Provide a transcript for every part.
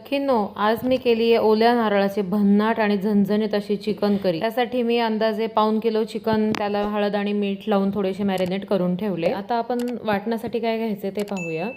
सखींनो, आज मी केली आहे ओल्या नारळाची भन्नाट आणि झणझणीत अशी चिकन करी। त्यासाठी मी अंदाजे पाऊण किलो चिकन त्याला हळद आणि मीठ लावून थोडेसे मॅरिनेट करून ठेवले। आता आपण वाटण्यासाठी काय घ्यायचे ते पाहूया।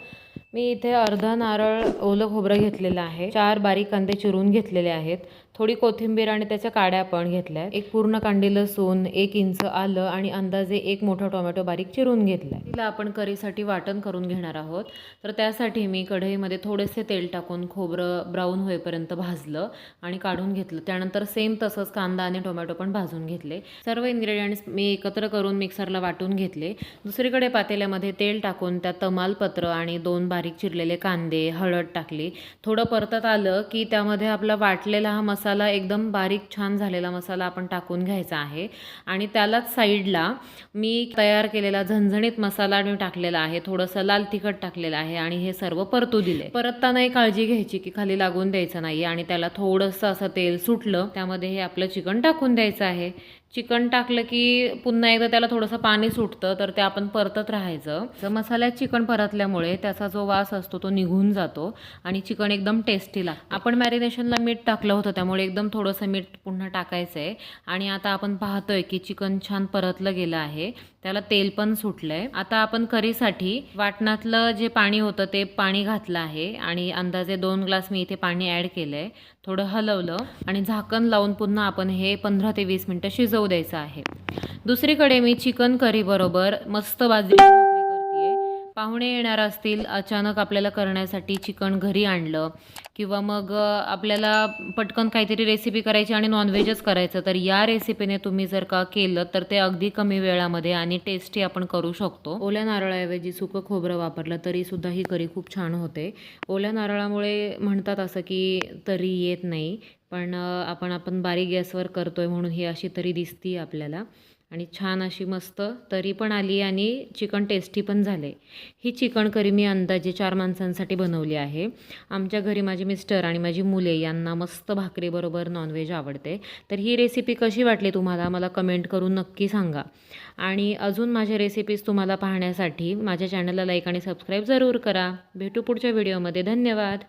मी इथे अर्धा नारळ ओलं खोबरं घेतलेलं आहे, 4 बारीक कांदे चिरून घेतलेले आहेत, थोडी कोथिंबीर आणि त्याच्या काड्या पण घेतल्या, एक पूर्ण कांडी लसूण, 1 इंच आलं आणि अंदाजे 1 मोठा टोमॅटो बारीक चिरून घेतलाय। तिला आपण करीसाठी वाटण करून घेणार आहोत। तर त्यासाठी मी कढईमध्ये थोडेसे तेल टाकून खोबरं ब्राऊन होईपर्यंत भाजलं आणि काढून घेतलं। त्यानंतर सेम तसंच कांदा आणि टोमॅटो पण भाजून घेतले। सर्व इन्ग्रेडियंट्स मी एकत्र करून मिक्सरला वाटून घेतले। दुसरीकडे पातेल्यामध्ये तेल टाकून त्यात तमालपत्र आणि 2 बारीक चिरलेले कांदे, हळद टाकली। थोडं परतत आलं की त्यामध्ये आपला वाटलेला हा मसाला, एकदम बारीक छान झालेला मसाला आपण टाकून घ्यायचा आहे आणि त्यालाच साईडला मी तयार केलेला झणझणीत मसाला टाकलेला आहे, थोडंसं लाल तिखट टाकलेलं आहे आणि हे सर्व परतू दिले। परतताना एक काळजी घ्यायची की खाली लागून द्यायचं नाही आणि त्याला थोडंसं असं तेल सुटलं त्यामध्ये हे आपलं चिकन टाकून द्यायचं आहे। चिकन टाकलं की पुन्हा एकदा त्याला थोडंसं पाणी सुटतं, तर ते आपण परतत राहायचं। तर मसाल्यात चिकन परतल्यामुळे त्याचा जो वास असतो तो निघून जातो आणि चिकन एकदम टेस्टी लागतं। आपण मॅरिनेशनला मीठ टाकलं होतं त्यामुळे एकदम थोडंसं मीठ पुन्हा टाकायचं आहे आणि आता आपण पाहतोय की चिकन छान परतलं गेलं आहे, त्याला तेल पण सुटलंय। आता आपण करीसाठी वाटणातलं जे पाणी होतं ते पाणी घातलं आहे आणि अंदाजे 2 ग्लास मी इथे पाणी ॲड केलंय। थोडं हलवलं आणि झाकण लावून पुन्हा आपण हे 15 ते 20 मिनिटं शिजवू द्यायचं आहे। दुसरीकडे मी चिकन करी बरोबर मस्त बाजरीची भाकरी करतेय। पाहुणे येणार असतील, अचानक आपल्याला करण्यासाठी चिकन घरी आणलं किंवा मग आपल्याला पटकन काहीतरी रेसिपी करायची आणि नॉनव्हेजच करायचं, तर या रेसिपीने तुम्ही जर का केलं तर ते अगदी कमी वेळामध्ये आणि टेस्टी आपण करू शकतो। ओल्या नारळाऐवजी सुकं खोबरं वापरलं तरी सुद्धा ही करी खूप छान होते। ओल्या नारळामुळे म्हणतात असं की तरी येत नाही, पण आपण बारीक गॅसवर करतोय म्हणून ही अशी तरी दिसती आपल्याला आणि छान अशी मस्त तरी पण आली आणि चिकन टेस्टी पण झाले। ही चिकन करी मी अंदाजे 4 माणसांसाठी बनवली आहे। आमच्या घरी माझे मिस्टर आणि माझी मुले यांना मस्त भाकरीबरोबर नॉनव्हेज आवडते। तर ही रेसिपी कशी वाटली तुम्हाला मला कमेंट करून नक्की सांगा आणि अजून माझ्या रेसिपीज तुम्हाला पाहण्यासाठी माझ्या चॅनलला लाईक आणि सबस्क्राईब जरूर करा। भेटू पुढच्या व्हिडिओमध्ये। धन्यवाद।